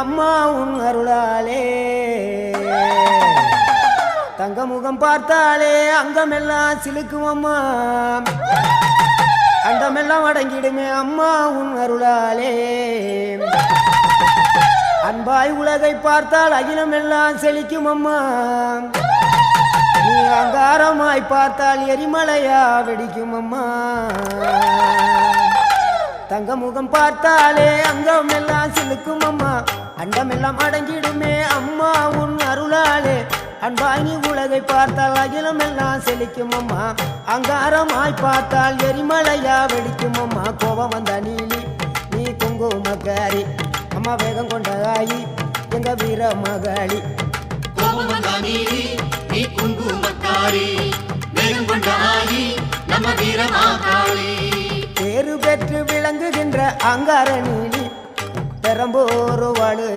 அம்மா உன் அருளாலே தங்க முகம் பார்த்தாலே அங்கமெல்லாம் சிலுக்கும் அம்மா, அண்டமெல்லாம் அடங்கிடுமே அம்மா உன் அருளாலே. அன்பாய் உலகை பார்த்தால் அகிலமெல்லாம் செழிக்கும் அம்மா, நீ அங்காரமாய் பார்த்தால் எரிமலையா வெடிக்கும் அம்மா. தங்க முகம் பார்த்தாலே அங்கமெல்லாம் சிலுக்கும் அம்மா, அண்டமெல்லாம் அடங்கிடுமே அம்மா உன் அருளாலே. அன்பாங்கி உலகை பார்த்தால் அகிலமெல்லாம் செழிக்கும் அம்மா, அங்காரமாய் பார்த்தால் எரிமலையா வெடிக்கும் அம்மா. கோபம் வந்த நீலி நீ குங்குமக்காரி அம்மா, வேகம் கொண்ட ஆயி எங்க வீர மகாளி. கோபம் வந்த நீலி நீ குங்குமக்காரி, வேகம் கொண்ட ஆயி நம்ம வீர மகாளி. பேரு பெற்று விளங்குகின்ற அங்கார நீலி பெரம்போரு வாழு